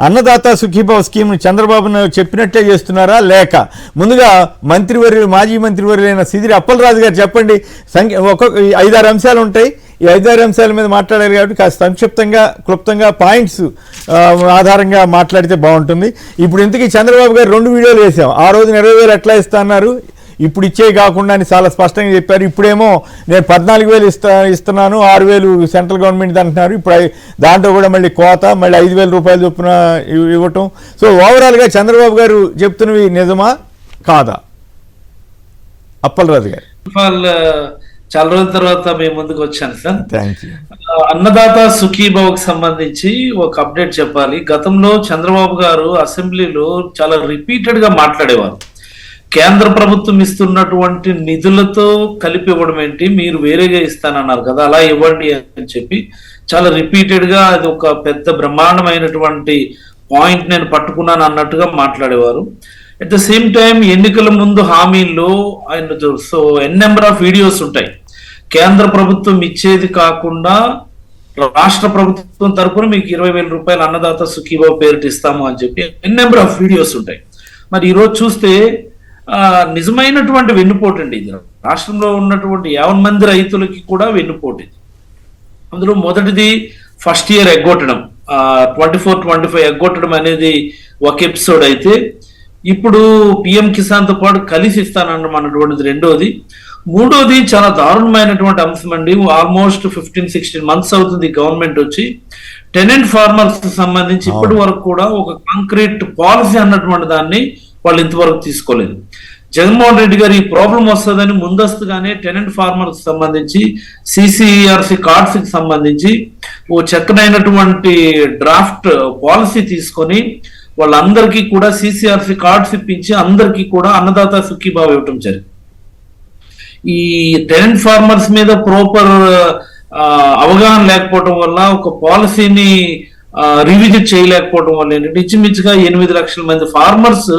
అన్నదాత సుఖీభావ స్కీమ్ను చంద్రబాబు నాయుడు చెప్పినట్టే చేస్తున్నారా లేక ముందుగా మంత్రివర్యులు మాజీ మంత్రివర్యులైన సిదిరి అప్పలరాజు గారు చెప్పండి. ఒక్కొక్క 5-6 అంశాలు ఉంటాయి. ఈ 5-6 అంశాల మీద మాట్లాడారు కాబట్టి కాస్త సంక్షిప్తంగా క్లుప్తంగా పాయింట్స్ ఆధారంగా మాట్లాడితే బాగుంటుంది. ఇప్పుడు ఇంతకీ చంద్రబాబు గారు 2 వీడియోలు వేసాం. ఆ రోజు 20,000 ఎట్లా ఇస్తా అన్నారు, ఇప్పుడు ఇచ్చేవి కాకుండా అని చాలా స్పష్టంగా చెప్పారు. ఇప్పుడేమో నేను 14,000 ఇస్తున్నాను, 6,000 సెంట్రల్ గవర్నమెంట్ అంటున్నారు. ఇప్పుడు దాంట్లో కూడా మళ్ళీ కోత, మళ్ళీ 5,000 రూపాయలు చొప్పున ఇవ్వటం. సో ఓవరాల్గా చంద్రబాబు గారు చెప్తున్నవి నిజమా కాదా? అప్పలరాజు గారు. చాలా రోజుల తర్వాత మేము ముందుకు వచ్చాను సార్. Thank you. అన్నదాత సుఖీభావకు సంబంధించి ఒక అప్డేట్ చెప్పాలి. గతంలో చంద్రబాబు గారు అసెంబ్లీలో చాలా రిపీటెడ్ గా మాట్లాడేవారు. కేంద్ర ప్రభుత్వం ఇస్తున్నటువంటి నిధులతో కలిపి ఇవ్వడం ఏంటి, మీరు వేరేగా ఇస్తానన్నారు కదా, అలా ఇవ్వండి అని చెప్పి చాలా రిపీటెడ్ గా అది ఒక పెద్ద బ్రహ్మాండమైనటువంటి పాయింట్ నేను పట్టుకున్నాను అన్నట్టుగా మాట్లాడేవారు. అట్ ద సేమ్ టైం ఎన్నికల ముందు హామీల్లో ఆయన so n number of videos ఉంటాయి. కేంద్ర ప్రభుత్వం ఇచ్చేది కాకుండా రాష్ట్ర ప్రభుత్వం తరపున మీకు 20,000 రూపాయలు అన్నదాత సుఖీభావ పేరిట ఇస్తాము అని చెప్పి ఎన్ నెంబర్ ఆఫ్ వీడియోస్ ఉంటాయి. మరి ఈరోజు చూస్తే నిజమైనటువంటి వెన్నుపోటు అండి ఇది. రాష్ట్రంలో ఉన్నటువంటి 50 మంది రైతులకి కూడా వెన్నుపోటు. అందులో మొదటిది ఫస్ట్ ఇయర్ ఎగ్గొట్టడం, 24-25 ఎగ్గొట్టడం అనేది ఒక ఎపిసోడ్ అయితే, ఇప్పుడు పిఎం కిసాన్ తో పాటు కలిసి ఇస్తానన్నటువంటిది రెండోది. మూడోది చాలా దారుణమైనటువంటి అంశం అండి. ఆల్మోస్ట్ 15-16 మంత్స్ అవుతుంది గవర్నమెంట్ వచ్చి. టెనెంట్ ఫార్మర్స్ సంబంధించి ఇప్పటి వరకు కూడా ఒక కాంక్రీట్ పాలసీ అన్నటువంటి దాన్ని వాళ్ళు ఇంతవరకు తీసుకోలేదు. జగన్మోహన్ రెడ్డి గారు ఈ ప్రాబ్లం వస్తుందని ముందస్తుగానే టెనెంట్ ఫార్మర్స్ సంబంధించి సిసిఆర్సి కార్డ్స్ కి సంబంధించి ఓ చక్కనైనటువంటి డ్రాఫ్ట్ పాలసీ తీసుకొని వాళ్ళందరికీ కూడా సిసిఆర్సి కార్డ్స్ ఇప్పించి అందరికీ కూడా అన్నదాత సుఖీభావ ఇవ్వటం జరిగింది. ఈ టెనెంట్ ఫార్మర్స్ మీద ప్రాపర్ అవగాహన లేకపోవడం వల్ల, ఒక పాలసీని రివిజిట్ చేయలేకపోవడం వల్ల ఏంటంటే ఇంచుమించుగా 8 లక్షల మంది ఫార్మర్స్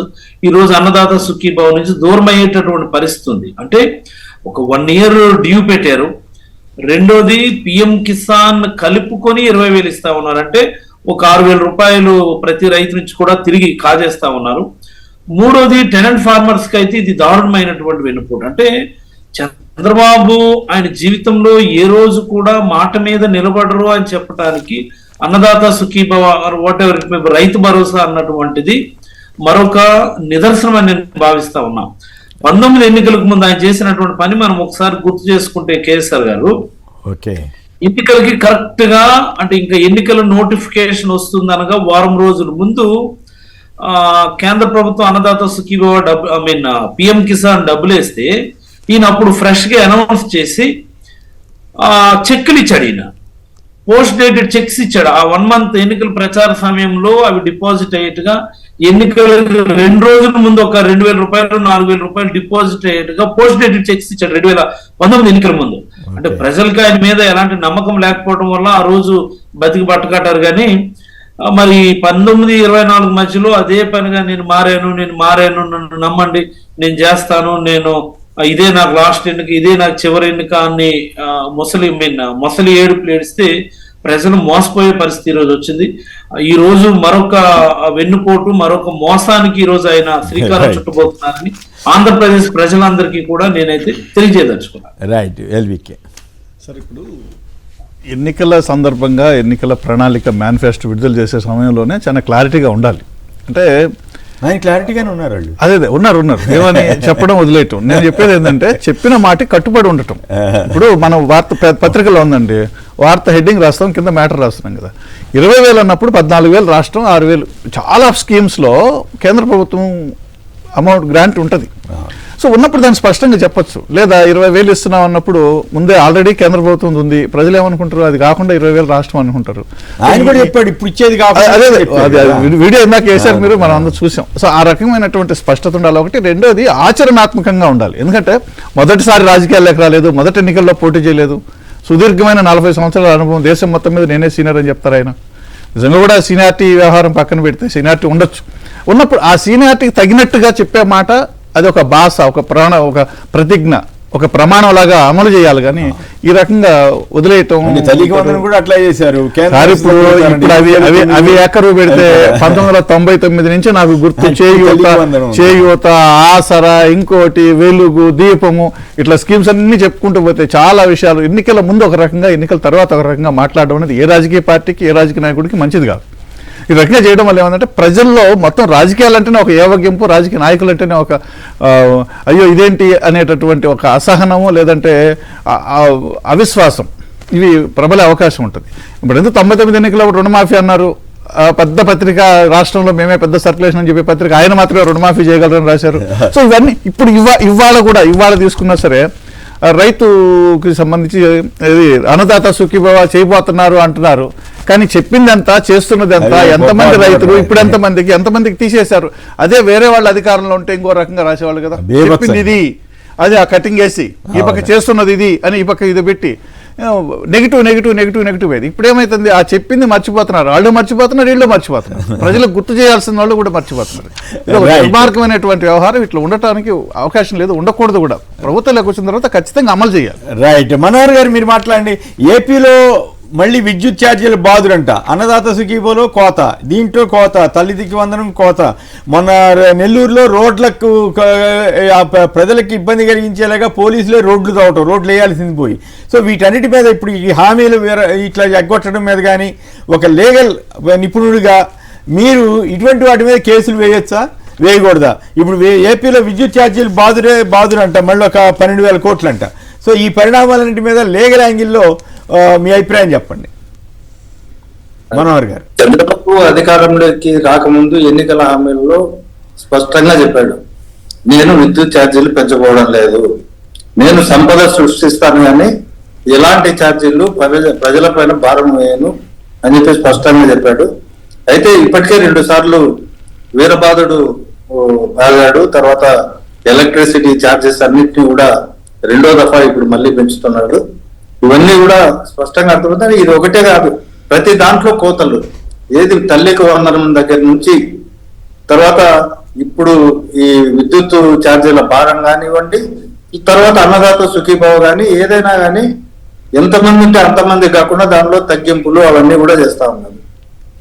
ఈ రోజు అన్నదాత సుఖీభావ నుంచి దూరం అయ్యేటటువంటి పరిస్థితి ఉంది. అంటే ఒక 1 ఇయర్ డ్యూ పెట్టారు. రెండోది పిఎం కిసాన్ కలుపుకొని 20,000 ఇస్తా ఉన్నారు. అంటే ఒక 6,000 రూపాయలు ప్రతి రైతు నుంచి కూడా తిరిగి కాజేస్తా ఉన్నారు. మూడోది టెనెంట్ ఫార్మర్స్ కి అయితే ఇది దారుణమైనటువంటి వెన్నుపోటు. అంటే చంద్రబాబు ఆయన జీవితంలో ఏ రోజు కూడా మాట మీద నిలబడరు అని చెప్పడానికి Annadata Sukhibhava whatever it may be, Rythu Bharosa అన్నటువంటిది మరొక నిదర్శనం అని నేను భావిస్తా ఉన్నా. 19 ఎన్నికలకు ముందు ఆయన చేసినటువంటి పని మనం ఒకసారి గుర్తు చేసుకుంటే కేసీఆర్ గారు ఎన్నికలకి కరెక్ట్ గా, అంటే ఇంకా ఎన్నికల నోటిఫికేషన్ వస్తుంది అనగా వారం రోజుల ముందు కేంద్ర ప్రభుత్వం అన్నదాత సుఖీభావ పిఎం కిసాన్ డబ్బులు వేస్తే ఈయన అప్పుడు ఫ్రెష్ గా అనౌన్స్ చేసి చెక్కులు ఇచ్చాడు. ఈయన పోస్ట్ డేటెడ్ చెక్స్ ఇచ్చాడు. ఆ 1 మంత్ ఎన్నికల ప్రచార సమయంలో అవి డిపాజిట్ అయ్యేట్టుగా, ఎన్నికల 2 రోజుల ముందు ఒక 2,000 రూపాయలు 4,000 రూపాయలు డిపాజిట్ అయ్యేట్టుగా పోస్ట్ డేటెడ్ చెక్స్ ఇచ్చాడు 2019 ఎన్నికల ముందు. అంటే ప్రజలకి ఆయన మీద ఎలాంటి నమ్మకం లేకపోవడం వల్ల ఆ రోజు బతికి పట్టుకట్టారు. కానీ మరి 19-24 మధ్యలో అదే పనిగా నేను మారాను, నన్ను నమ్మండి, నేను చేస్తాను, నేను ఇదే నాకు లాస్ట్ ఎన్నిక, ఇదే నాకు చివరి ఎన్నిక అని మొసలి ఏడుపులు ఏడిస్తే ప్రజలు మోసపోయే పరిస్థితి ఈ రోజు వచ్చింది. ఈ రోజు మరొక వెన్నుపోటు, మరొక మోసానికి ఈ రోజు ఆయన శ్రీకారం చుట్టబోతున్నారని ఆంధ్రప్రదేశ్ ప్రజలందరికీ కూడా నేనైతే తెలియజేయదలుచుకున్నాను. రైట్. ఎల్వికే సార్, ఇప్పుడు ఎన్నికల సందర్భంగా ఎన్నికల ప్రణాళిక మేనిఫెస్టో విడుదల చేసే సమయంలోనే చాలా క్లారిటీగా ఉండాలి. అంటే ఆయన క్లారిటీగానే ఉన్నారు వాళ్ళు. అదే ఉన్నారు ఏమని చెప్పడం వదిలేయటం. నేను చెప్పేది ఏంటంటే చెప్పిన మాట కట్టుబడి ఉండటం. ఇప్పుడు మనం పత్రికలో ఉందండి, వార్త హెడ్డింగ్ రాస్తాం, కింద మ్యాటర్ రాస్తున్నాం కదా. 20,000 అన్నప్పుడు 14,000 రాష్ట్రం, 6,000 చాలా స్కీమ్స్లో కేంద్ర ప్రభుత్వం అమౌంట్ గ్రాంట్ ఉంటుంది. సో ఉన్నప్పుడు దాన్ని స్పష్టంగా చెప్పొచ్చు. లేదా 20,000 ఇస్తున్నాం అన్నప్పుడు ముందే ఆల్రెడీ కేంద్ర ప్రభుత్వం ఉంది, ప్రజలు ఏమనుకుంటారు, అది కాకుండా 20,000 రాష్ట్రం అనుకుంటారు. ఆయన కూడా చెప్పాడు ఇప్పుడు ఇచ్చేది అదే వీడియో ఇందాక వేశారు మీరు, మనం అందరూ చూసాం. సో ఆ రకమైనటువంటి స్పష్టత ఉండాలి ఒకటి. రెండోది ఆచరణాత్మకంగా ఉండాలి. ఎందుకంటే మొదటిసారి రాజకీయాల్లోకి రాలేదు, మొదటి ఎన్నికల్లో పోటీ చేయలేదు, సుదీర్ఘమైన 40 సంవత్సరాల అనుభవం, దేశం మొత్తం మీద నేనే సీనియర్ అని చెప్తారు ఆయన. నిజంగా కూడా సీనియారిటీ వ్యవహారం పక్కన పెడితే సీనియారిటీ ఉండొచ్చు. ఉన్నప్పుడు ఆ సీనియారిటీకి తగినట్టుగా చెప్పే మాట అది ఒక భాష, ఒక ప్రతిజ్ఞ, ఒక ప్రమాణం లాగా అమలు చేయాలి కానీ ఈ రకంగా వదిలేయటం. తల్లికి వందనం కూడా అట్లా చేశారు. ఇప్పుడు అవి ఎక్కరు పెడితే 1999 నుంచి నాకు గుర్తు చేయూత, ఆసరా, ఇంకోటి, వెలుగు, దీపము, ఇట్లా స్కీమ్స్ అన్ని చెప్పుకుంటూ పోతే చాలా విషయాలు ఎన్నికల ముందు ఒక రకంగా, ఎన్నికల తర్వాత ఒక రకంగా మాట్లాడడం అనేది ఏ రాజకీయ పార్టీకి, ఏ రాజకీయ నాయకుడికి మంచిది కాదు. ఈ రకంగా చేయడం వల్ల ఏమంటే ప్రజల్లో మొత్తం రాజకీయాలు అంటేనే ఒక ఏవగింపు, రాజకీయ నాయకులు అంటేనే ఒక అయ్యో ఇదేంటి అనేటటువంటి ఒక అసహనము, లేదంటే అవిశ్వాసం, ఇవి ప్రబలే అవకాశం ఉంటుంది. ఇప్పుడు ఎందుకు 99 ఎన్నికల్లో రుణమాఫీ అన్నారు, పెద్ద పత్రిక, రాష్ట్రంలో మేమే పెద్ద సర్క్యులేషన్ అని చెప్పే పత్రిక, ఆయన మాత్రమే రుణమాఫీ చేయగలరని రాశారు. సో ఇవన్నీ ఇప్పుడు ఇవాళ తీసుకున్నా సరే రైతుకి సంబంధించి అన్నదాత సుఖీభవ చేయబోతున్నారు అంటున్నారు, కానీ చెప్పిందంతా, చేస్తున్నదంతా ఎంతమంది రైతులు, ఇప్పుడు ఎంతమందికి తీసేశారు. అదే వేరే వాళ్ళ అధికారంలో ఉంటే ఇంకో రకంగా రాసేవాళ్ళు కదా. చెప్పింది ఇది, అది ఆ కటింగ్ వేసి ఈ పక్క చేస్తున్నది ఇది అని ఈ పక్క ఇది పెట్టి నెగిటివ్ అయింది. ఇప్పుడు ఏమైతుంది, ఆ చెప్పింది మర్చిపోతున్నారు, వాళ్ళు మర్చిపోతున్నారు, వీళ్ళు మర్చిపోతున్నారు, ప్రజలకు గుర్తు చేయాల్సిన వాళ్ళు కూడా మర్చిపోతున్నారు. ఇది ఒక దుర్మార్గమైనటువంటి వ్యవహారం. ఇట్లా ఉండటానికి అవకాశం లేదు, ఉండకూడదు కూడా. ప్రభుత్వంలోకి వచ్చిన తర్వాత ఖచ్చితంగా అమలు చేయాలి. రైట్. మనోహర్ గారు మీరు మాట్లాడండి. ఏపీలో మళ్ళీ విద్యుత్ ఛార్జీలు బాదురంట, అన్నదాత సుఖీభవలో కోత, దీంట్లో కోత, తల్లికి వందనం కోత, మొన్న నెల్లూరులో రోడ్లకు ప్రజలకు ఇబ్బంది కలిగించేలాగా పోలీసులే రోడ్లు తవ్వటం, రోడ్లు వేయాల్సింది పోయి. సో వీటన్నిటి మీద ఇప్పుడు ఈ హామీలు ఇట్లా ఎగ్గొట్టడం మీద కానీ ఒక లీగల్ నిపుణుడిగా మీరు ఇటువంటి వాటి మీద కేసులు వేయొచ్చా, వేయకూడదా? ఇప్పుడు ఏపీలో విద్యుత్ ఛార్జీలు బాదురంట, మళ్ళీ ఒక 12,000 కోట్లంట. సో ఈ పరిణామాలన్నింటి మీద లీగల్ యాంగిల్లో మీ అభిప్రాయం చెప్పండి మనోహర్ గారు. చంద్రబాబు అధికారంలోకి రాకముందు ఎన్నికల హామీల్లో స్పష్టంగా చెప్పాడు, నేను విద్యుత్ ఛార్జీలు పెంచుకోవడం లేదు, నేను సంపద సృష్టిస్తాను కానీ ఎలాంటి ఛార్జీలు ప్రజలపైన భారం వేయను అని చెప్పి స్పష్టంగా చెప్పాడు. అయితే ఇప్పటికే 2 సార్లు వీరబాదుడు ఆగాడు. తర్వాత ఎలక్ట్రిసిటీ ఛార్జెస్ అన్నిటినీ కూడా 2వ దఫా ఇప్పుడు మళ్ళీ పెంచుతున్నాడు. ఇవన్నీ కూడా స్పష్టంగా అర్థమవుతాయి. ఇది ఒకటే కాదు, ప్రతి దాంట్లో కోతలు. ఏది తల్లికి వందనం దగ్గర నుంచి తర్వాత ఇప్పుడు ఈ విద్యుత్ ఛార్జీల భారం కానివ్వండి, తర్వాత అన్నదాత సుఖీభావ కానీ, ఏదైనా కానీ ఎంతమంది ఉంటే అంతమంది కాకుండా దానిలో తగ్గింపులు అవన్నీ కూడా చేస్తా ఉన్నారు.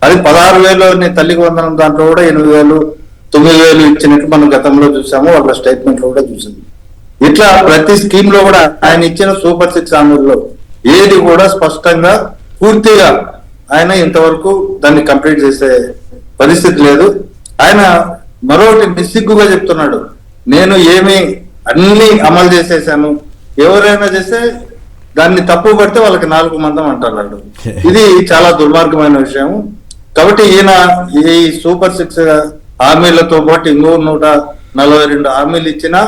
అది 16,000 తల్లికి వందనం దాంట్లో కూడా 8,000, 9,000 ఇచ్చినట్టు మనం గతంలో చూసాము, వాళ్ళ స్టేట్మెంట్ లో కూడా చూసాము. ఇట్లా ప్రతి స్కీమ్ లో కూడా ఆయన ఇచ్చిన సూపర్ 6 హామీల్లో ఏది కూడా స్పష్టంగా పూర్తిగా ఆయన ఇంతవరకు దాన్ని కంప్లీట్ చేసే పరిస్థితి లేదు. ఆయన మరొకటి నిస్సిగ్గుగా చెప్తున్నాడు, నేను ఏమి అన్ని అమలు చేసేసాను, ఎవరైనా చేస్తే దాన్ని తప్పు పడితే వాళ్ళకి 4 మందం అంటున్నాడు. ఇది చాలా దుర్మార్గమైన విషయం. కాబట్టి ఈయన ఈ సూపర్ 6 హామీలతో పాటు ఇంకో 142 హామీలు ఇచ్చినా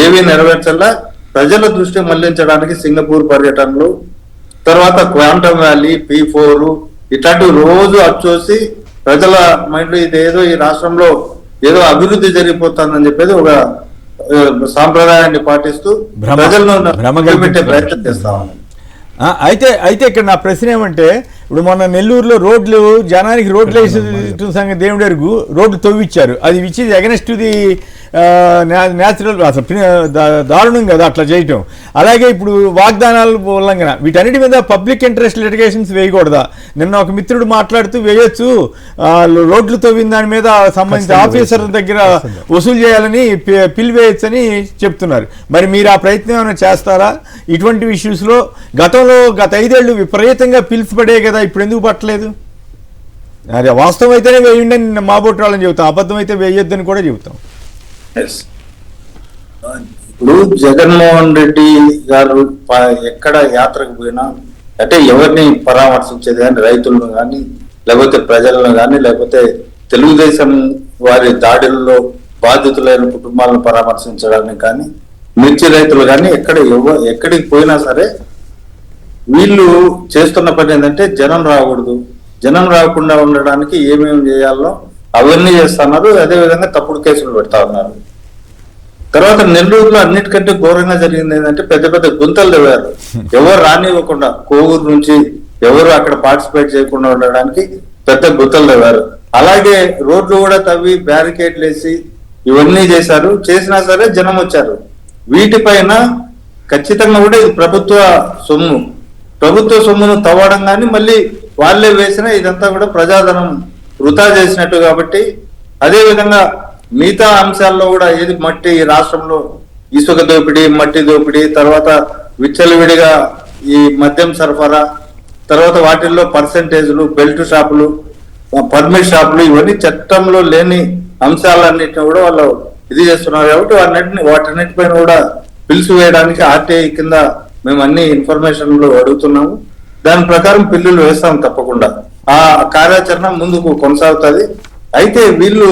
ఏవి నెరవేర్చల్లా. ప్రజల దృష్టి మళ్లించడానికి సింగపూర్ పర్యటనలు, తర్వాత క్వాంటమ్ వ్యాలీ, P4 ఇట్లాంటివి రోజు అచ్చోసి ప్రజల మైండ్ లో ఇదేదో ఈ రాష్ట్రంలో ఏదో అభివృద్ధి జరిగిపోతుందని చెప్పేది ఒక సాంప్రదాయాన్ని పాటిస్తూ ప్రజలను పెట్టే ప్రయత్నం చేస్తా ఉన్నాం. అయితే ఇక్కడ నా ప్రశ్న ఏమంటే, ఇప్పుడు మొన్న నెల్లూరులో రోడ్లు జనానికి రోడ్లు వేసిన సంగతి దేవుడు ఎరుగు, రోడ్లు తవ్విచ్చారు. అది which is against the natural, అసలు దారుణం కదా అట్లా చేయటం. అలాగే ఇప్పుడు వాగ్దానాలు ఉల్లంఘన, వీటన్నిటి మీద పబ్లిక్ ఇంట్రెస్ట్ లిటిగేషన్స్ వేయకూడదా? నిన్న ఒక మిత్రుడు మాట్లాడుతూ వేయొచ్చు, రోడ్లు తవ్విన దాని మీద సంబంధించిన ఆఫీసర్ దగ్గర వసూలు చేయాలని పిల్ వేయొచ్చని చెప్తున్నారు. మరి మీరు ఆ ప్రయత్నం ఏమైనా చేస్తారా ఇటువంటి ఇష్యూస్లో? గత 5 ఏళ్ళు విపరీతంగా పిల్స్ పడే కదా, ఇప్పుడు ఎందుకు పట్టలేదు? అది వాస్తవం అయితేనే వేయండి అని మా బొట్టు వాళ్ళని చెబుతాం, అబద్ధం అయితే వేయొద్దని కూడా చెబుతాం. ఇప్పుడు జగన్మోహన్ రెడ్డి గారు ఎక్కడ యాత్రకు పోయినా అంటే ఎవరిని పరామర్శించేది కానీ, రైతులను కానీ, లేకపోతే ప్రజలను కానీ, లేకపోతే తెలుగుదేశం వారి దాడుల్లో బాధితులైన కుటుంబాలను పరామర్శించడానికి కానీ, మిర్చి రైతులు కానీ ఎక్కడికి పోయినా సరే వీళ్ళు చేస్తున్న పని ఏంటంటే జనం రాకూడదు, జనం రాకుండా ఉండడానికి ఏమేమి చేయాలో అవన్నీ చేస్తున్నారు. అదేవిధంగా తప్పుడు కేసులు పెడతా ఉన్నారు. తర్వాత నెల్లూరులో అన్నిటికంటే ఘోరంగా జరిగింది ఏంటంటే పెద్ద పెద్ద గుంతలు తవ్వారు, ఎవరు రానివ్వకుండా, కోవూరు నుంచి ఎవరు అక్కడ పార్టిసిపేట్ చేయకుండా ఉండడానికి పెద్ద గుంతలు తవ్వారు. అలాగే రోడ్లు కూడా తవ్వి బ్యారికేడ్లు వేసి ఇవన్నీ చేశారు. చేసినా సరే జనం వచ్చారు. వీటిపైన ఖచ్చితంగా కూడా ఇది ప్రభుత్వ సొమ్మును తవ్వడం కానీ మళ్ళీ వాళ్ళే వేసిన ఇదంతా కూడా ప్రజాధనం వృధా చేసినట్టు. కాబట్టి అదే విధంగా మిగతా అంశాల్లో కూడా ఏది మట్టి ఈ రాష్ట్రంలో ఇసుక దోపిడీ, మట్టి దోపిడీ, తర్వాత విచ్చలవిడిగా ఈ మద్యం సరఫరా, తర్వాత వాటిల్లో పర్సెంటేజ్లు, బెల్ట్ షాపులు, పర్మిట్ షాపులు, ఇవన్నీ చట్టంలో లేని అంశాలన్నిటిని కూడా వాళ్ళు ఇది చేస్తున్నారు. కాబట్టి వాటన్నిటిపైన కూడా పిలుసు వేయడానికి ఆర్టీఐ కింద మేము అన్ని ఇన్ఫర్మేషన్లు అడుగుతున్నాము. దాని ప్రకారం పిల్లులు వేస్తాం తప్పకుండా. ఆ కార్యాచరణ ముందుకు కొనసాగుతుంది. అయితే వీళ్ళు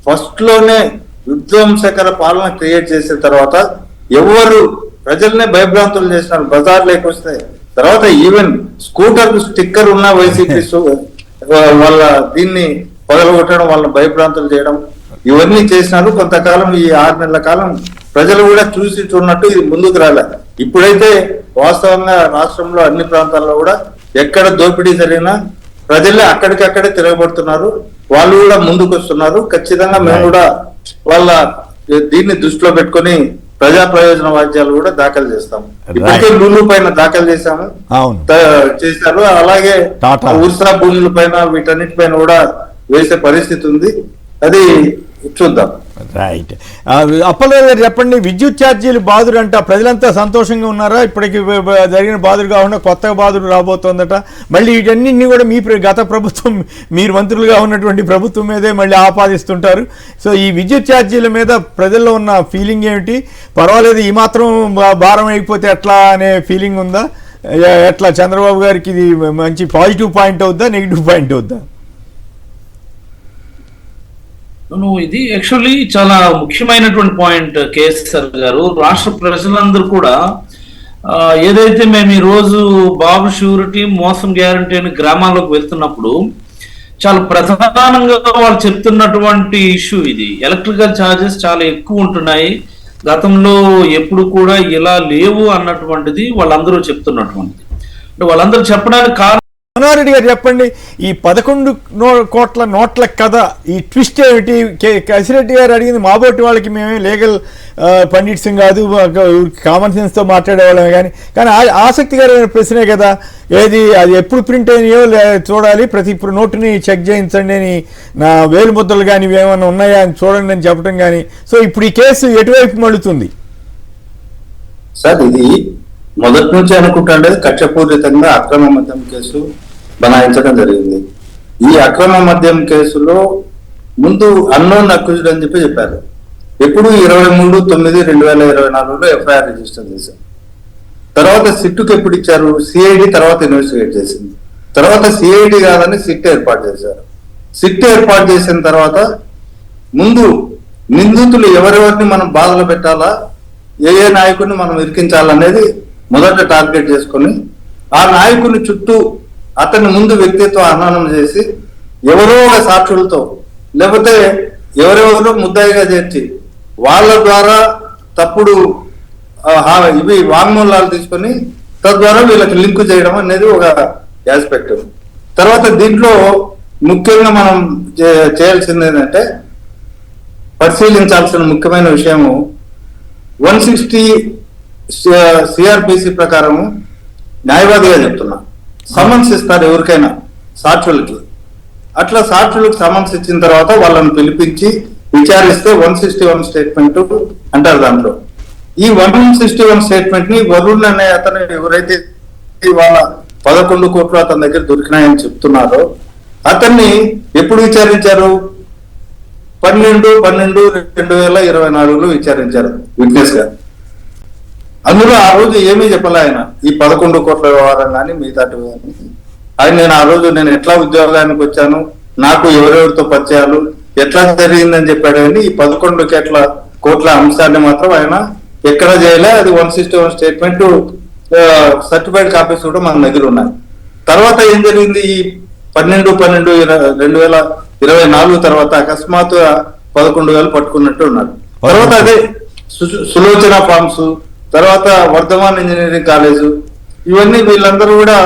ఫస్ట్ లోనే విధ్వంసకర పాలన క్రియేట్ చేసిన తర్వాత ఎవరు ప్రజల్నే భయభ్రాంతులు చేసినారు. బజార్లోకి వస్తే తర్వాత ఈవెన్ స్కూటర్ స్టిక్కర్ ఉన్న వైసీపీ వాళ్ళ దీన్ని పగలగొట్టడం, వాళ్ళని భయభ్రాంతులు చేయడం, ఇవన్నీ చేసినారు. కొంతకాలం ఈ 6 నెలల కాలం ప్రజలు కూడా చూసి చూడనట్టు ఇది ముందుకు రాలే. ఇప్పుడైతే వాస్తవంగా రాష్ట్రంలో అన్ని ప్రాంతాల్లో కూడా ఎక్కడ దోపిడీ జరిగినా ప్రజలే అక్కడికక్కడే తిరగబడుతున్నారు. వాళ్ళు కూడా ముందుకు వస్తున్నారు. ఖచ్చితంగా మేము కూడా వాళ్ళ దీన్ని దృష్టిలో పెట్టుకొని ప్రజా ప్రయోజన వాద్యాలు కూడా దాఖలు చేస్తాము. ఇప్పటికే లూలు పైన దాఖలు చేశాము, చేశారు. అలాగే ఉర్సా భూముల పైన వీటన్నిటిపైన కూడా వేసే పరిస్థితి ఉంది. అది చూద్దాం. రైట్. అప్పలరాజు గారు చెప్పండి, విద్యుత్ ఛార్జీలు బాధుడు అంట, ప్రజలంతా సంతోషంగా ఉన్నారా? ఇప్పటికి జరిగిన బాధుడు కాకుండా కొత్తగా బాధుడు రాబోతోందట. మళ్ళీ వీటన్నింటినీ కూడా మీ గత ప్రభుత్వం, మీరు మంత్రులుగా ఉన్నటువంటి ప్రభుత్వం మీదే మళ్ళీ ఆపాదిస్తుంటారు. సో ఈ విద్యుత్ ఛార్జీల మీద ప్రజల్లో ఉన్న ఫీలింగ్ ఏమిటి? పర్వాలేదు, ఈ మాత్రం భారం అయిపోతే ఎట్లా అనే ఫీలింగ్ ఉందా? ఎట్లా చంద్రబాబు గారికి ఇది మంచి పాజిటివ్ పాయింట్ అవుద్దా, నెగిటివ్ పాయింట్ అవుద్దా? ఇది యాక్చువల్లీ చాలా ముఖ్యమైనటువంటి పాయింట్ కేసీఆర్ గారు. రాష్ట్ర ప్రజలందరూ కూడా ఏదైతే మేము ఈ రోజు బాబు షూరిటీ, మోసం గ్యారంటీ అని గ్రామాల్లోకి వెళ్తున్నప్పుడు చాలా ప్రధానంగా వాళ్ళు చెప్తున్నటువంటి ఇష్యూ ఇది. ఎలక్ట్రికల్ ఛార్జెస్ చాలా ఎక్కువ ఉంటున్నాయి, గతంలో ఎప్పుడు కూడా ఇలా లేవు అన్నటువంటిది వాళ్ళందరూ చెప్తున్నటువంటిది. అంటే వాళ్ళందరూ చెప్పడానికి కారణం, మనోహరెడ్డి గారు చెప్పండి, ఈ 11 కోట్ల నోట్ల కథ, ఈ ట్విస్ట్ ఏమిటి? కసిరెడ్డి గారు అడిగింది మాబోటి వాళ్ళకి మేమే లీగల్ పండిట్స్ కాదు, కామన్ సెన్స్తో మాట్లాడేవాళ్ళమే, కానీ ఆసక్తికరమైన ప్రశ్నే కదా. ఏది అది ఎప్పుడు ప్రింట్ అయినాయో చూడాలి, ప్రతి ఇప్పుడు నోటుని చెక్ చేయించండి అని, నా వేలు ముద్రలు కానీ ఏమైనా ఉన్నాయా అని చూడండి అని చెప్పడం కానీ. సో ఇప్పుడు ఈ కేసు ఎటువైపు మళ్ళుతుంది సార్? ఇది మొదటి నుంచి అనుకుంటుండేది కక్షపూరితంగా అక్రమ మద్యం కేసు బనాయించడం జరిగింది. ఈ అక్రమ మద్యం కేసులో ముందు అన్నోన్ అక్యూజ్డ్ అని చెప్పారు. ఎప్పుడు 23/9/2024 ఎఫ్ఐఆర్ రిజిస్టర్ చేశారు. తర్వాత సిట్టుకు ఎప్పుడు ఇచ్చారు? సిఐడి తర్వాత ఇన్వెస్టిగేట్ చేసింది. తర్వాత సిఐడి కాదని సిట్ ఏర్పాటు చేశారు. సిట్ ఏర్పాటు చేసిన తర్వాత ముందు నిందితులు ఎవరెవరిని మనం బాధలు పెట్టాలా, ఏ నాయకుడిని మనం ఇరికించాలనేది మొదట టార్గెట్ చేసుకొని ఆ నాయకుని చుట్టూ అతని ముందు వ్యక్తిత్వ హననం చేసి ఎవరో ఒక సాక్షులతో లేకపోతే ఎవరెవరో ముద్దాయిగా చేర్చి వాళ్ళ ద్వారా తప్పుడు ఇవి వాంగ్మూలాలు తీసుకొని తద్వారా వీళ్ళకి లింక్ చేయడం అనేది ఒక ఆస్పెక్ట్. తర్వాత దీంట్లో ముఖ్యంగా మనం చేయాల్సింది ఏంటంటే, పరిశీలించాల్సిన ముఖ్యమైన విషయము 160 సిఆర్పిసి ప్రకారం న్యాయవాదిగా చెప్తున్నా, సమన్స్ ఇస్తారు ఎవరికైనా సాక్షులకి. అట్లా సాక్షులకు సమన్స్ ఇచ్చిన తర్వాత వాళ్ళని పిలిపించి విచారిస్తే 161 స్టేట్మెంట్ అంటారు. దాంట్లో ఈ 161 స్టేట్మెంట్ ని వరుణ్ అనే అతను ఎవరైతే వాళ్ళ 11 కోట్లు అతని దగ్గర దొరికినాయని చెప్తున్నారో అతన్ని ఎప్పుడు విచారించారు? 12/12/2024 విచారించారు విట్నెస్ గా. అందులో ఆ రోజు ఏమీ చెప్పలే ఆయన ఈ 11 కోట్ల వ్యవహారం కానీ మిగతా ఆయన. నేను ఎట్లా ఉద్యోగానికి వచ్చాను, నాకు ఎవరెవరితో పరిచయాలు, ఎట్లా జరిగిందని చెప్పాడు. కానీ ఈ 11 కోట్ల అంశాన్ని మాత్రం ఆయన ఎక్కడ చేయలే. అది 161 స్టేట్మెంట్ సర్టిఫైడ్ కాపీస్ కూడా మన దగ్గర ఉన్నాయి. తర్వాత ఏం జరిగింది? ఈ 12/12/2024 తర్వాత అకస్మాత్తుగా 11,000 పట్టుకున్నట్టు ఉన్నారు. తర్వాత అదే సులోచన ఫార్మ్స్, తర్వాత వర్ధమాన్ ఇంజనీరింగ్ కాలేజు, ఇవన్నీ వీళ్ళందరూ కూడా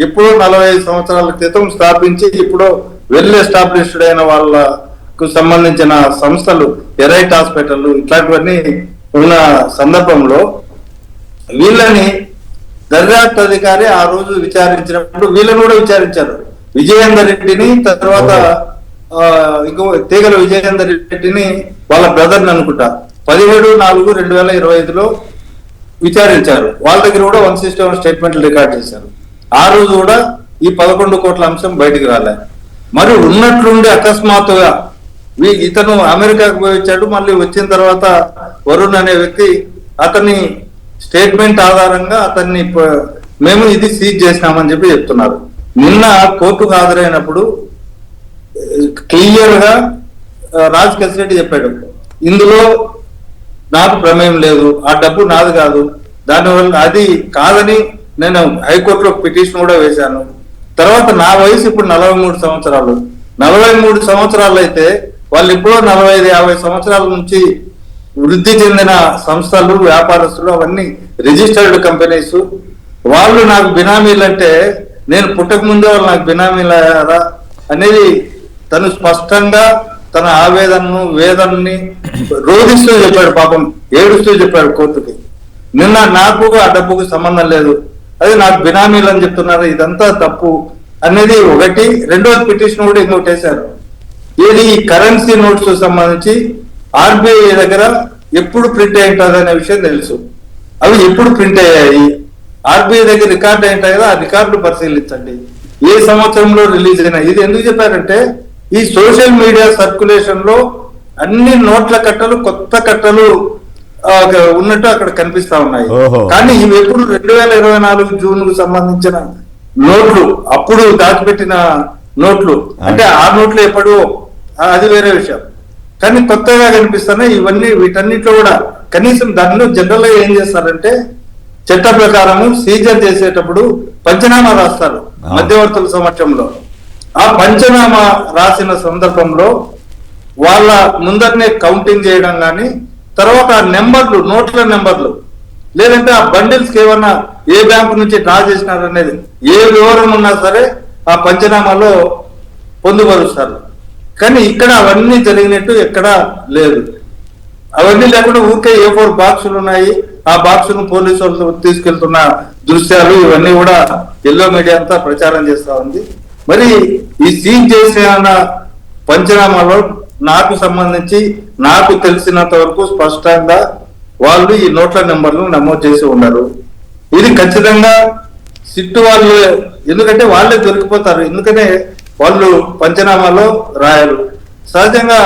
ఎప్పుడో 45 సంవత్సరాల క్రితం స్థాపించి ఇప్పుడు వెల్ ఎస్టాబ్లిష్డ్ అయిన వాళ్ళకు సంబంధించిన సంస్థలు, ఎరైట్ హాస్పిటల్ ఇట్లాంటివన్నీ ఉన్న సందర్భంలో వీళ్ళని దర్యాప్తు అధికారి ఆ రోజు విచారించినప్పుడు వీళ్ళని కూడా విచారించారు. విజయేందర్ రెడ్డిని, తర్వాత ఇంకో తీగల విజయేందర్ రెడ్డిని వాళ్ళ బ్రదర్ని అనుకుంటా 17/4/2025 విచారించారు. వాళ్ళ దగ్గర కూడా 161 స్టేట్మెంట్లు రికార్డ్ చేశారు. ఆ రోజు కూడా ఈ 11 కోట్ల అంశం బయటికి రాలే. మరి ఉన్నట్లుండి అకస్మాత్తుగా ఇతను అమెరికాకు పోయి వచ్చాడు. మళ్ళీ వచ్చిన తర్వాత వరుణ్ అనే వ్యక్తి అతని స్టేట్మెంట్ ఆధారంగా అతన్ని మేము ఇది సీజ్ చేసినామని చెప్పి చెప్తున్నారు. నిన్న కోర్టుకు హాజరైనప్పుడు క్లియర్ గా రాజ్ రెడ్డి చెప్పాడు, ఇందులో నాకు ప్రమేయం లేదు, ఆ డబ్బు నాది కాదు, దానివల్ల అది కాదని నేను హైకోర్టులో పిటిషన్ కూడా వేశాను. తర్వాత నా వయసు ఇప్పుడు 43 సంవత్సరాలు. 43 సంవత్సరాలు అయితే వాళ్ళు ఎప్పుడో 45-50 సంవత్సరాల నుంచి వృద్ధి చెందిన సంస్థలు, వ్యాపారస్తులు, అవన్నీ రిజిస్టర్డ్ కంపెనీస్. వాళ్ళు నాకు బినామీలు అంటే నేను పుట్టక ముందే వాళ్ళు నాకు బినామీలరా అనేది తను స్పష్టంగా తన ఆవేదనను, వేదనని రోధిస్తూ చెప్పాడు. పాపం ఏడుస్తూ చెప్పాడు కోర్టుకి. నిన్న నాకు ఆ డబ్బుకు సంబంధం లేదు, అది నాకు బినామీలు అని చెప్తున్నారు, ఇదంతా తప్పు అనేది ఒకటి. రెండోది పిటిషన్ కూడా ఇంకోటి వేశారు. ఏది ఈ కరెన్సీ నోట్స్ సంబంధించి ఆర్బీఐ దగ్గర ఎప్పుడు ప్రింట్ అయి ఉంటుంది అనే విషయం తెలుసు. అవి ఎప్పుడు ప్రింట్ అయ్యాయి, ఆర్బీఐ దగ్గర రికార్డు అయి ఉంటాయి కదా, ఆ రికార్డులు పరిశీలించండి, ఏ సంవత్సరంలో రిలీజ్ అయినా. ఇది ఎందుకు చెప్పారంటే ఈ సోషల్ మీడియా సర్క్యులేషన్ లో అన్ని నోట్ల కట్టలు, కొత్త కట్టలు ఉన్నట్టు అక్కడ కనిపిస్తా ఉన్నాయి. కానీ ఇవి ఎప్పుడు 2024 జూన్ కు సంబంధించిన నోట్లు, అప్పుడు దాచిపెట్టిన నోట్లు. అంటే ఆ నోట్లు ఎప్పుడు అది వేరే విషయం, కానీ కొత్తగా కనిపిస్తున్నాయి ఇవన్నీ. వీటన్నిటిలో కూడా కనీసం దానిలో జనరల్ గా ఏం చేస్తారంటే చట్ట ప్రకారము సీజర్ చేసేటప్పుడు పంచనామా రాస్తారు మధ్యవర్తుల సమక్షంలో. ఆ పంచనామా రాసిన సందర్భంలో వాళ్ళ ముందరనే కౌంటింగ్ చేయడం కానీ, తర్వాత నెంబర్లు, నోట్ల నెంబర్లు, లేదంటే ఆ బండిల్స్ కి ఏమన్నా ఏ బ్యాంకు నుంచి డ్రా చేసినారనేది ఏ వివరం ఉన్నా సరే ఆ పంచనామాలో పొందుపరుస్తారు. కానీ ఇక్కడ అవన్నీ జరిగినట్టు ఎక్కడా లేదు. అవన్నీ లేకుండా ఊరికే A4 బాక్సులు ఉన్నాయి, ఆ బాక్సును పోలీసు వాళ్ళు తీసుకెళ్తున్న దృశ్యాలు ఇవన్నీ కూడా ఎల్లో మీడియా అంతా ప్రచారం చేస్తా ఉంది. మరి ఈ సీజ్ చేసిన పంచనామాలో నాకు సంబంధించి నాకు తెలిసినంత వరకు స్పష్టంగా వాళ్ళు ఈ నోట్ల నెంబర్లు నమోదు చేసి ఉన్నారు. ఇది ఖచ్చితంగా సిట్టు వాళ్ళు, ఎందుకంటే వాళ్ళే దొరికిపోతారు, ఎందుకనే వాళ్ళు పంచనామాలో రాయరు. సహజంగా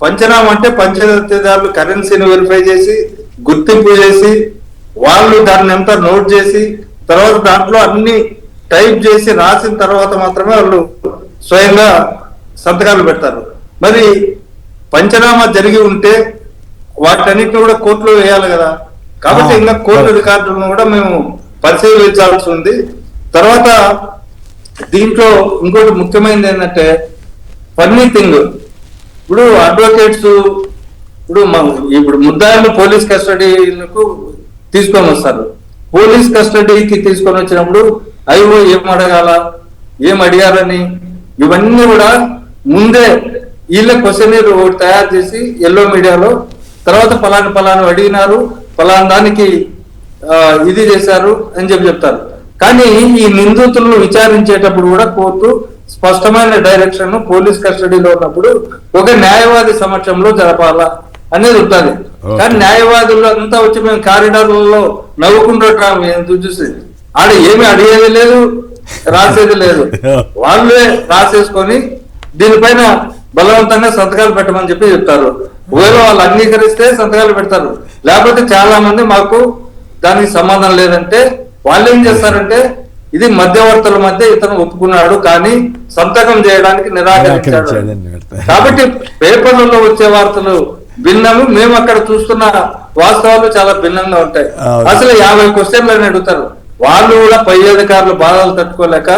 పంచనామా అంటే పంచదారులు కరెన్సీని వెరిఫై చేసి, గుర్తింపు చేసి, వాళ్ళు దాన్ని అంతా నోట్ చేసి, తర్వాత దాంట్లో అన్ని టైప్ చేసి రాసిన తర్వాత మాత్రమే వాళ్ళు స్వయంగా సంతకాలు పెడతారు. మరి పంచనామా జరిగి ఉంటే వాటన్నిటిని కూడా కోర్టులో వేయాలి కదా. కాబట్టి ఇంకా కోర్టు రికార్డులను కూడా మేము పరిశీలించాల్సి ఉంది. తర్వాత దీంట్లో ఇంకోటి ముఖ్యమైనది ఏంటంటే ఫన్నీ థింగ్, ఇప్పుడు అడ్వకేట్స్ ఇప్పుడు ముద్దాయిలు పోలీస్ కస్టడీలకు తీసుకొని వస్తారు. పోలీస్ కస్టడీకి తీసుకొని వచ్చినప్పుడు అయ్యో ఏం అడగాల, ఏం అడిగారని ఇవన్నీ కూడా ముందే వీళ్ళ క్వశ్చనీర్ తయారు చేసి ఎల్లో మీడియాలో, తర్వాత పలాను అడిగినారు, పలానా దానికి ఇది చేశారు అని చెప్తారు. కానీ ఈ నిందితులను విచారించేటప్పుడు కూడా కోర్టు స్పష్టమైన డైరెక్షన్ పోలీస్ కస్టడీలో ఉన్నప్పుడు ఒక న్యాయవాది సమక్షంలో జరపాలా అనేది ఉంటుంది. కానీ న్యాయవాదులు అంతా వచ్చి మేము కారిడార్లలో నవ్వుకుంటూ చూసి ఆడ ఏమి అడిగేది లేదు, రాసేది లేదు, వాళ్ళే రాసేసుకొని దీనిపైన బలవంతంగా సంతకాలు పెట్టమని చెప్పి చెప్తారు. ఒకవేళ వాళ్ళు అంగీకరిస్తే సంతకాలు పెడతారు, లేకపోతే చాలా మంది మాకు దానికి సంబంధం లేదంటే వాళ్ళు ఏం చేస్తారంటే ఇది మధ్యవర్తుల మధ్య ఇతను ఒప్పుకున్నాడు కానీ సంతకం చేయడానికి నిరాకరించాడు. కాబట్టి పేపర్లలో వచ్చే వార్తలు భిన్నము, మేము అక్కడ చూస్తున్న వాస్తవాలు చాలా భిన్నంగా ఉంటాయి. అసలు 50 క్వశ్చన్లు అని అడుగుతారు. వాళ్ళు కూడా పై అధికారులు బాధలు తట్టుకోలేక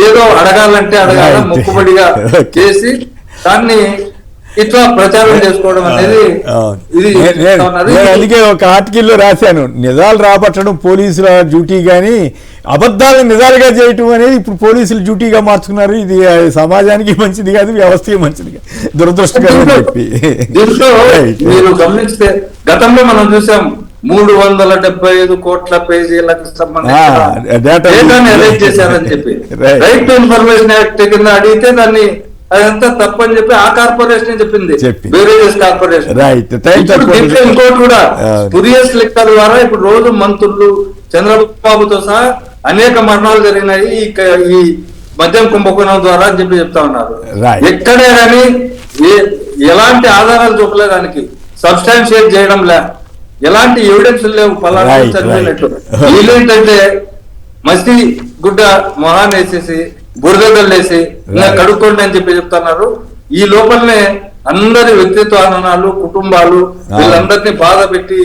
ఏదో అడగాలంటే అడగాల మొక్కుబడిగా చేసి దాన్ని ఇట్లా ప్రచారం చేసుకోవడం అనేది ఇది. అందుకే ఒక ఆర్టికల్లో రాశాను, నిజాలు రాబట్టడం పోలీసుల డ్యూటీ కానీ అబద్ధాలను నిజాలుగా చేయటం అనేది ఇప్పుడు పోలీసులు డ్యూటీగా మార్చుకున్నారు. ఇది సమాజానికి మంచిది కాదు, వ్యవస్థకి మంచిది కాదు, దురదృష్టకరం అని చెప్పి. దీంట్లో మీరు గమనిస్తే గతంలో మనం చూసాం 375 కోట్ల పేజీలకు సంబంధించిన data డేటాను అరేంజ్ చేశారని చెప్పి Right. Right to information act కింద అడిగితే దాన్ని అదంతా తప్పని చెప్పి ఆ కార్పొరేషన్ చెప్పింది, బెవరేజెస్ కార్పొరేషన్. రైట్. దీంట్లో ఇంకోటి కూడా స్పురియస్ లెక్కల ద్వారా ఇప్పుడు రోజు మంత్రులు చంద్రబాబుతో సహా అనేక మరణాలు జరిగినాయి ఈ మద్యం కుంభకోణం ద్వారా అని చెప్పి చెప్తా ఉన్నారు. Right. ఎక్కడే కానీ ఎలాంటి ఆధారాలు చూపలేదు, దానికి సబ్స్టాన్షియేట్ చేయడం లే, ఎలాంటి ఎవిడెన్స్ లేవు ఫలానా చదివినట్టు. వీళ్ళేంటంటే మసి గుడ్డ మొహాన్ని వేసేసి బురదలేసి ఇలా కడుక్కోండి అని చెప్పి చెప్తున్నారు. ఈ లోపలనే అందరి వ్యక్తిత్వ హననాలు, కుటుంబాలు వీళ్ళందరినీ బాధ పెట్టి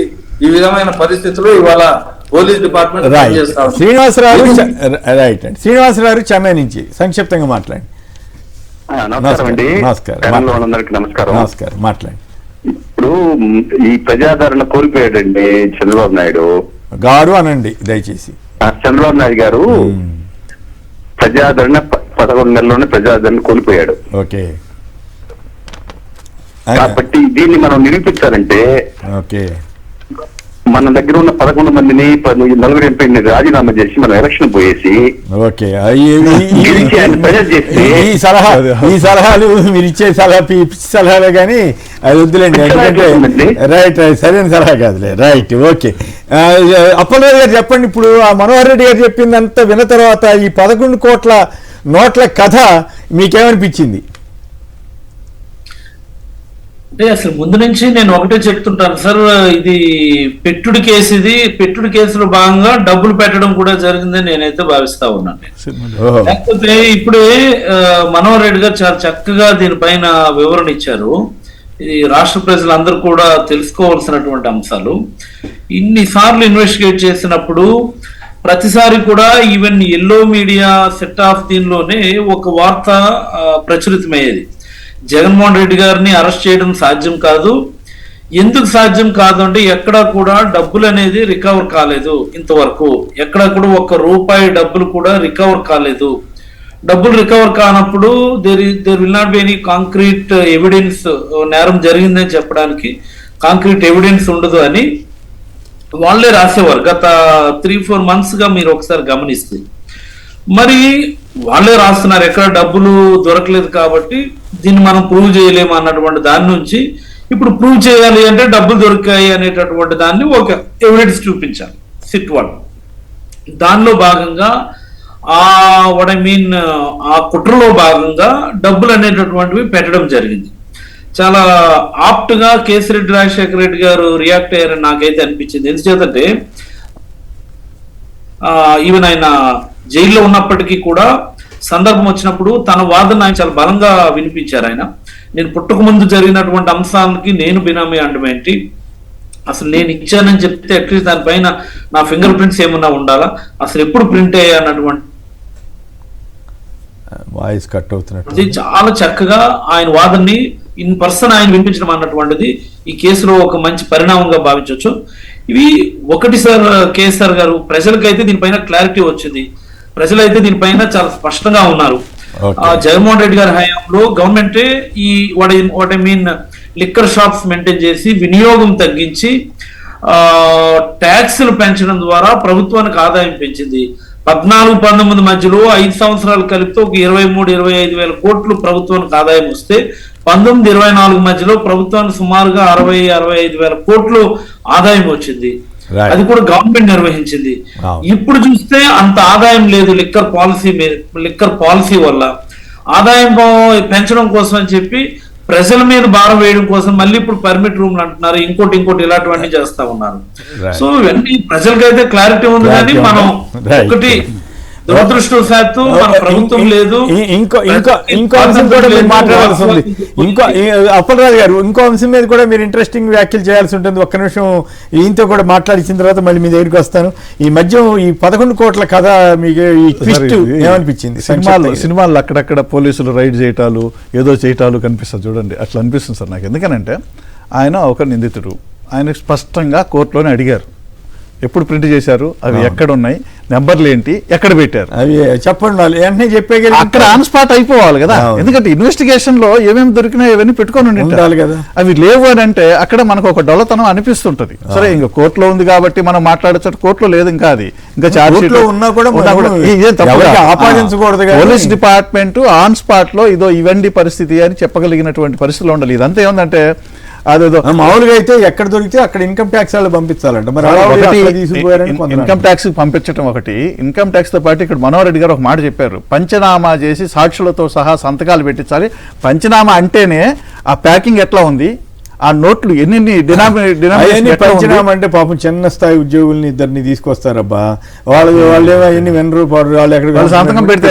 ఈ విధమైన పరిస్థితులు ఇవాళ పోలీస్ డిపార్ట్మెంట్ పనిచేస్తా ఉంది. శ్రీనివాసరావు రైట్ అండి. శ్రీనివాసరావు చెన్నై నుంచి సంక్షిప్తంగా మాట్లాడండి. నమస్కారం అండి. నమస్కారం. నమస్కారం, మాట్లాడండి. ఇప్పుడు ఈ ప్రజాదరణ కోల్పోయాడండి చంద్రబాబు నాయుడు గారు అనండి దయచేసి. చంద్రబాబు నాయుడు గారు ప్రజాదరణ 11 నెలల్లోనే ప్రజాదరణ కోల్పోయాడు. ఓకే. కాబట్టి దీన్ని మనం నిరూపించాలంటే ఓకే, మన దగ్గర ఉన్న 11 మందిని 4 ఎంపీని రాజీనామా చేసి మనం ఎలక్షన్ పోయేసి ఓకే, ప్రజలు చేస్తే ఈ సలహాలు మీరు ఇచ్చే సలహాలే కానీ అది వద్దులేండి. ఎందుకంటే రైట్ సరైన సలహా కాదులే. Right, okay. అప్పలరాజు గారు చెప్పండి. ఇప్పుడు ఆ మనోహర్ రెడ్డి గారు చెప్పిందంతా విన్న తర్వాత ఈ 11 కోట్ల నోట్ల కథ మీకేమనిపించింది? అంటే అసలు ముందు నుంచి నేను ఒకటే చెప్తుంటాను సార్, ఇది పెట్టుడు కేసు, ఇది పెట్టుడు కేసులో భాగంగా డబ్బులు పెట్టడం కూడా జరిగిందని నేనైతే భావిస్తా ఉన్నాను. లేకపోతే ఇప్పుడే మనోహర్ రెడ్డి గారు చాలా చక్కగా దీనిపైన వివరణ ఇచ్చారు. ఇది రాష్ట్ర ప్రజలందరూ కూడా తెలుసుకోవాల్సినటువంటి అంశాలు. ఇన్నిసార్లు ఇన్వెస్టిగేట్ చేసినప్పుడు ప్రతిసారి కూడా even yellow media set of దీనిలోనే ఒక వార్త ప్రచురితమయ్యేది, జగన్మోహన్ రెడ్డి గారిని అరెస్ట్ చేయడం సాధ్యం కాదు. ఎందుకు సాధ్యం కాదు అంటే ఎక్కడా కూడా డబ్బులు అనేది రికవర్ కాలేదు, ఇంతవరకు ఎక్కడా కూడా ₹1 డబ్బులు కూడా రికవర్ కాలేదు. డబ్బులు రికవర్ కానప్పుడు there will not be any concrete evidence, నేరం జరిగిందని చెప్పడానికి కాంక్రీట్ ఎవిడెన్స్ ఉండదు అని వాళ్ళే రాసేవారు. గత 3-4 months గా మీరు ఒకసారి గమనిస్తే మరి వాళ్ళే రాస్తున్నారు, ఎక్కడ డబ్బులు దొరకలేదు కాబట్టి దీన్ని మనం ప్రూవ్ చేయలేము అన్నటువంటి దాని నుంచి ఇప్పుడు ప్రూవ్ చేయాలి అంటే డబ్బులు దొరికాయి అనేటటువంటి దాన్ని ఒక ఎవిడెన్స్ చూపించాలి సిట్ వాళ్ళు. దానిలో భాగంగా ఆ కుట్రలో భాగంగా డబ్బులు అనేటటువంటివి పెట్టడం జరిగింది. చాలా ఆప్ట్ గా కేసిరెడ్డి రాజశేఖర రెడ్డి గారు రియాక్ట్ అయ్యారని నాకైతే అనిపించింది. ఎందుచేతంటే ఈవెన్ ఆయన జైల్లో ఉన్నప్పటికీ కూడా సందర్భం వచ్చినప్పుడు తన వాదన ఆయన చాలా బలంగా వినిపించారు. ఆయన నేను పుట్టక ముందు జరిగినటువంటి అంశాలకి నేను బినామీ అనడం ఏంటి, అసలు నేను ఇచ్చానని చెప్తే అట్లీస్ట్ దానిపైన నా ఫింగర్ ప్రింట్స్ ఏమన్నా ఉండాలా, అసలు ఎప్పుడు ప్రింట్ అయ్యా అన్నటువంటి వాయిస్ కట్ అవుతున్నట్టు చాలా చక్కగా ఆయన వాదనని ఇన్ పర్సన్ ఆయన వినిపించడం అన్నటువంటిది ఈ కేసులో ఒక మంచి పరిణామంగా భావించవచ్చు. ఇవి ఒకటి సార్ కేసీఆర్ గారు ప్రజలకైతే దీనిపైన క్లారిటీ వచ్చింది, ప్రజలైతే దీనిపైన చాలా స్పష్టంగా ఉన్నారు. జగన్మోహన్ రెడ్డి గారి హయాంలో గవర్నమెంటే ఈ what I mean liquor shops maintain చేసి వినియోగం తగ్గించి ట్యాక్సులు పెంచడం ద్వారా ప్రభుత్వానికి ఆదాయం పెంచింది. 14-19 మధ్యలో 5 సంవత్సరాలు కలిపితే ఒక 23-25 వేల కోట్లు ప్రభుత్వానికి ఆదాయం వస్తే 19-24 మధ్యలో ప్రభుత్వానికి సుమారుగా 60-65 వేల కోట్లు ఆదాయం వచ్చింది. అది కూడా గవర్నమెంట్ నిర్వహించింది. ఇప్పుడు చూస్తే అంత ఆదాయం లేదు. లిక్కర్ పాలసీ వల్ల ఆదాయం పెంచడం కోసం అని చెప్పి ప్రజల మీద భారం వేయడం కోసం మళ్ళీ ఇప్పుడు పర్మిట్ రూమ్లు అంటున్నారు, ఇంకోటి ఇంకోటి చేస్తా ఉన్నారు. సో ఇవన్నీ ప్రజలకైతే క్లారిటీ ఉంది, కానీ మనం ఒకటి దురదృష్టవశాత్తు మన ప్రభుత్వం లేదు. ఇంకో అంశం కూడా మీరు మాట్లాడాల్సి ఉంది. అప్పలరాజు గారు ఇంకో అంశం మీద కూడా మీరు ఇంట్రెస్టింగ్ వ్యాఖ్యలు చేయాల్సి ఉంటుంది. ఒక్క నిమిషం ఈయనతో కూడా మాట్లాడించిన తర్వాత మళ్ళీ మీ దగ్గరికి వస్తాను. ఈ మధ్య ఈ 11 కోట్ల కథ మీకు ఏమనిపించింది? సినిమాల్లో అక్కడక్కడ పోలీసులు రైడ్ చేయటాలు ఏదో చేయటాలు కనిపిస్తుంది చూడండి, అట్లా అనిపిస్తుంది సార్ నాకు. ఎందుకనంటే ఆయన ఒక నిందితుడు, ఆయన స్పష్టంగా కోర్టులోనే అడిగారు ఎప్పుడు ప్రింట్ చేశారు, అవి ఎక్కడ ఉన్నాయి, నెంబర్లు ఏంటి, ఎక్కడ పెట్టారు, అవి చెప్పండి వాళ్ళు వెంటనే చెప్పేయగలిగితే అక్కడ ఆన్ స్పాట్ అయిపోవాలి కదా. ఎందుకంటే ఇన్వెస్టిగేషన్ లో ఏమేమి దొరికినా ఇవన్నీ పెట్టుకొని ఉండాలి కదా. అవి లేవు అని అంటే అక్కడ మనకు ఒక డొల్లతనం అనిపిస్తుంటది. సరే ఇంకా కోర్టులో ఉంది కాబట్టి మనం మాట్లాడచ్చు, కోర్టులో లేదు ఇంకా, అది ఇంకా కోర్టులో ఉన్నా కూడా ఎవరికి ఆపాదించకూడదు కదా. పోలీస్ డిపార్ట్మెంట్ ఆన్ స్పాట్ లో ఇదో ఇవండి పరిస్థితి అని చెప్పగలిగినటువంటి పరిస్థితిలో ఉండాలి. ఇదంతా ఏముందంటే అదేదో మామూలుగా అయితే ఎక్కడ దొరికితే అక్కడ ఇన్కమ్ ట్యాక్స్ వాళ్ళు పంపించాలంట. మరి ఇన్కమ్ ట్యాక్స్ పంపించడం ఒకటి, ఇన్కమ్ ట్యాక్స్ తో పాటు ఇక్కడ మనోహర్ రెడ్డి గారు ఒక మాట చెప్పారు, పంచనామా చేసి సాక్షులతో సహా సంతకాలు పెట్టించాలి. పంచనామా అంటేనే ఆ ప్యాకింగ్ ఎట్లా ఉంది, ఆ నోట్లు ఎన్ని పంచనామా అంటే పాపం చిన్న స్థాయి ఉద్యోగుల్ని ఇద్దరిని తీసుకొస్తారబ్బా, వాళ్ళేమో ఎన్ని వెనరు వాళ్ళు ఎక్కడ సంతకం పెడితే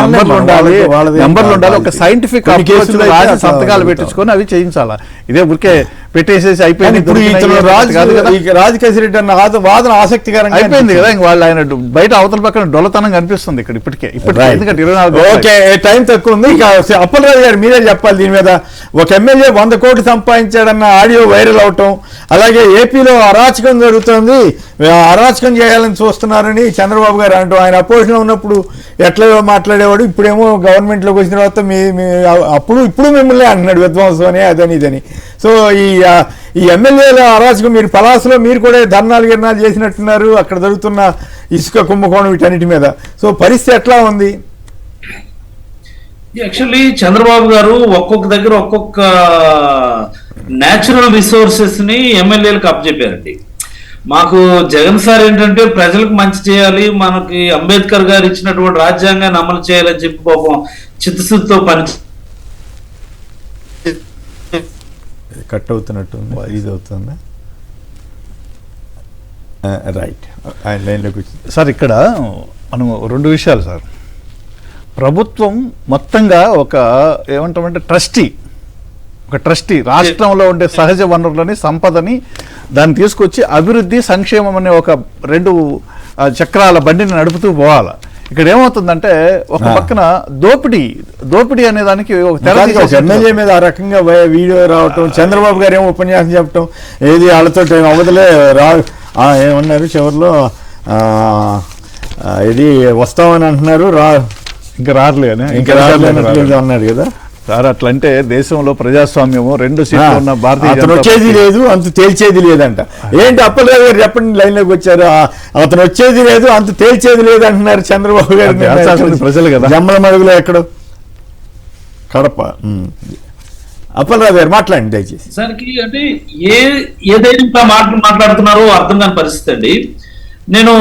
నెంబర్లు ఉండాలి, ఒక సైంటిఫిక్ సంతకాలు పెట్టించుకొని అవి చేయించాలా. ఇదే ఊరికే పెట్టేసేసి అయిపోయింది. ఇప్పుడు రాజకేశ్ రెడ్డి అన్న వాదన ఆసక్తికరంగా అయిపోయింది కదా. వాళ్ళు ఆయన బయట అవతల పక్కన డొల్లతనం కనిపిస్తుంది ఇక్కడ ఇప్పటికే. ఎందుకంటే 24 ఓకే టైం తక్కువ ఉంది. ఇక అప్పలరాజు గారు మీరే చెప్పాలి దీని మీద. ఒక ఎమ్మెల్యే 100 కోట్లు సంపాదించాడన్న ఆడియో వైరల్ అవటం, అలాగే ఏపీలో అరాచకం జరుగుతుంది, అరాచకం చేయాలని చూస్తున్నారని చంద్రబాబు గారు అంటూ, ఆయన అపోజిషన్ ఉన్నప్పుడు ఎట్లా మాట్లాడేవాడు, ఇప్పుడేమో గవర్నమెంట్లోకి వచ్చిన తర్వాత ఇప్పుడు మిమ్మల్ని అంటున్నాడు విధ్వంసం అని అదని ఇదని. సో ఈ ఎమ్మెల్యేల అరాచకం, మీరు పలాసలో మీరు కూడా ధర్నాలు గిర్నాలు చేసినట్టున్నారు అక్కడ జరుగుతున్న ఇసుక కుంభకోణం వీటన్నిటి మీద. సో పరిస్థితి ఎట్లా ఉంది? యాక్చువల్లీ చంద్రబాబు గారు ఒక్కొక్క దగ్గర ఒక్కొక్క న్యాచురల్ రిసోర్సెస్ ని ఎమ్మెల్యేలకు అప్పచెప్పారండి. మాకు జగన్ సార్ ఏంటంటే ప్రజలకు మంచి చేయాలి, మనకి అంబేద్కర్ గారు ఇచ్చినటువంటి రాజ్యాంగాన్ని అమలు చేయాలని చెప్పి పాపం చిత్తశుద్ధితో పని కట్ అవుతున్నట్టు ఇది అవుతుందా? రైట్, ఆయన లైన్లోకి వచ్చింది. సార్ ఇక్కడ మనం 2 విషయాలు సార్. ప్రభుత్వం మొత్తంగా ఒక ఏమంటామంటే ట్రస్టీ రాష్ట్రంలో ఉండే సహజ వనరులని, సంపదని దాన్ని తీసుకొచ్చి అభివృద్ధి సంక్షేమం అనే ఒక 2 చక్రాల బండిని నడుపుతూ పోవాలి. ఇక్కడ ఏమవుతుందంటే ఒక పక్కన దోపిడీ అనే దానికి ఒక ఎమ్మెల్యే మీద ఆ రకంగా వీడియో రావటం, చంద్రబాబు గారు ఏమో ఉపన్యాసం చెప్పటం, ఏది వాళ్ళతో అవదలే ఏమన్నారు చివరిలో, ఇది వస్తామని అంటున్నారు, ఇంకా రారులే అన్నాడు కదా సార్. అట్లా అంటే దేశంలో ప్రజాస్వామ్యము 2 సీట్లు ఉన్న భారతీయ అతను వచ్చేది లేదు, అంత తేల్చేది లేదంట. ఏంటి అప్పలరాజు గారు చెప్పండి, లైన్లోకి వచ్చారు. అతను వచ్చేది లేదు, అంత తేల్చేది లేదు అంటున్నారు చంద్రబాబు గారు. ప్రజలు కదా, జమ్మల మడుగులో ఎక్కడో కడప. అప్పలరాజు గారు మాట్లాడండి దయచేసి. దానికి అంటే ఏదైనా మాట్లాడుతున్నారో అర్థం కాని పరిస్థితి అండి. నేను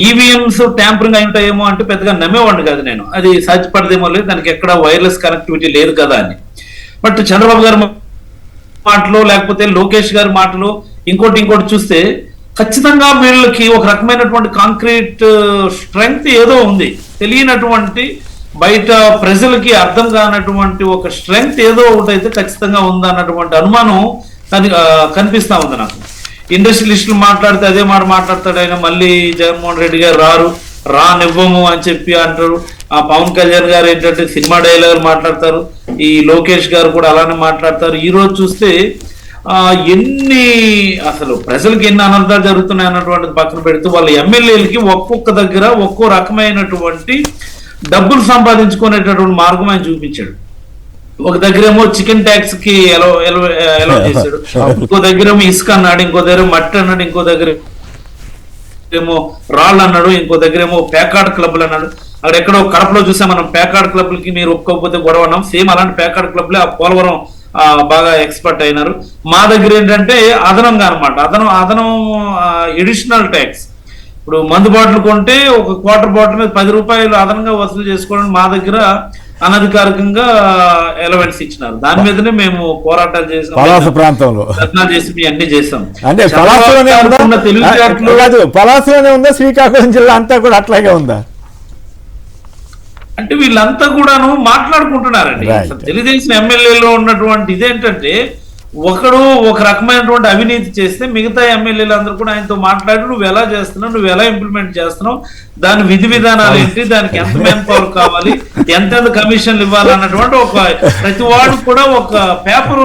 ఈవీఎంస్ ట్యాంపరింగ్ అయి ఉంటాయేమో అంటే పెద్దగా నమ్మేవాడిని కాదు నేను, అది సాధ్యపడదేమో లేదు, దానికి ఎక్కడ వైర్లెస్ కనెక్టివిటీ లేదు కదా అని. బట్ చంద్రబాబు గారి మాటలు లేకపోతే లోకేష్ గారి మాటలు ఇంకోటి చూస్తే ఖచ్చితంగా వీళ్ళకి ఒక రకమైనటువంటి కాంక్రీట్ స్ట్రెంగ్త్ ఏదో ఉంది, తెలియనటువంటి బయట ప్రజలకి అర్థం కానటువంటి ఒక స్ట్రెంగ్త్ ఏదో ఒకటి అయితే ఖచ్చితంగా ఉందన్నటువంటి అనుమానం కనిపిస్తా ఉంది నాకు. ఇండస్ట్రియలిస్టులు మాట్లాడితే అదే మాట మాట్లాడతాడు ఆయన. మళ్ళీ జగన్మోహన్ రెడ్డి గారు రానివ్వము అని చెప్పి అంటారు. ఆ పవన్ కళ్యాణ్ గారు ఏంటంటే సినిమా డైలాగులు మాట్లాడతారు, ఈ లోకేష్ గారు కూడా అలానే మాట్లాడతారు. ఈ రోజు చూస్తే అసలు ప్రజలకు ఎన్ని అనర్థాలు జరుగుతున్నాయి అన్నటువంటిది పక్కన పెడుతూ వాళ్ళ ఎమ్మెల్యేలకి ఒక్కొక్క దగ్గర ఒక్కో రకమైనటువంటి డబ్బులు సంపాదించుకునేటటువంటి మార్గం ఆయన చూపించాడు. ఒక దగ్గరేమో చికెన్ ట్యాక్స్ కి ఎలా చేశాడు, ఇంకో దగ్గరేమో ఇసుక అన్నాడు, ఇంకో దగ్గర మట్టి అన్నాడు, ఇంకో దగ్గర ఏమో రాళ్ళు అన్నాడు, ఇంకో దగ్గరేమో ప్యాకార్డ్ క్లబ్లు అన్నాడు. అక్కడ ఎక్కడో కడపలో చూసాం మనం, ప్యాకార్డ్ క్లబ్లకి మీరు ఒప్పుకోకపోతే గొడవ అన్నాం. సేమ్ అలాంటి ప్యాకార్డ్ క్లబ్లే ఆ పోలవరం బాగా ఎక్స్పర్ట్ అయినారు. మా దగ్గర ఏంటంటే అదనంగా అనమాట, అదనం ఎడిషనల్ ట్యాక్స్. ఇప్పుడు మందు బాటిల్ కొంటే ఒక క్వార్టర్ బాటిల్ మీద 10 రూపాయలు అదనంగా వసూలు చేసుకోవడం మా దగ్గర అనధికారికంగా ఎలవెన్స్ ఇచ్చినారు. దాని మీదనే మేము పోరాటాలు చేసాం, పలాస ప్రాంతంలో ధర్నాలు చేసి అన్ని చేసాం. అంటే పలాసలోనే ఉందా, శ్రీకాకుళం జిల్లా అంతా కూడా అట్లాగే ఉందా? అంటే వీళ్ళంతా కూడాను మాట్లాడుకుంటున్నారండి. తెలుగుదేశం ఎమ్మెల్యేలో ఉన్నటువంటి ఇదేంటంటే ఒకడు ఒక రకమైనటువంటి అవినీతి చేస్తే మిగతా ఎమ్మెల్యేలు అందరూ కూడా ఆయనతో మాట్లాడి నువ్వు ఎలా చేస్తున్నావు, నువ్వు ఎలా ఇంప్లిమెంట్ చేస్తున్నావు, దాని విధి విధానాలు ఏంటి, దానికి ఎంత మ్యాన్ పవర్ కావాలి, ఎంతెంత కమిషన్లు ఇవ్వాలన్నటువంటి ఒక ప్రతి వాడు కూడా ఒక పేపర్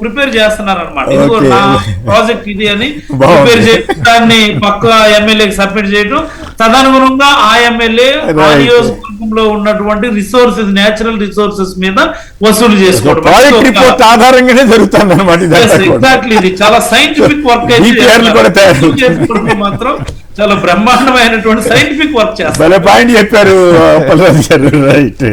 ప్రిపేర్ చేస్తున్నారు అనమాట. ఇదిగో నా ప్రాజెక్ట్ ఇది అని ప్రిపేర్ చేసి దాన్ని పక్క ఎమ్మెల్యేకి సబ్మిట్ చేయడం, తదనుగుణంగా ఆ ఎమ్మెల్యే ఆ నియోజకవర్గంలో ఉన్నటువంటి రిసోర్సెస్, నేచురల్ రిసోర్సెస్ మీద వసూలు చేసుకోవడం. ప్రాజెక్ట్ రిపోర్ట్ ఆధారంగానే జరుగుతుంది అనమాట. ఎగ్జాక్ట్లీ, ఇది చాలా సైంటిఫిక్ వర్క్ అయితే మాత్రం చాలా బ్రహ్మాండమైనటువంటి సైంటిఫిక్ వర్క్ చేస్తారు. పాయింట్ చెప్పారు అప్పలరాజు గారు, రైట్.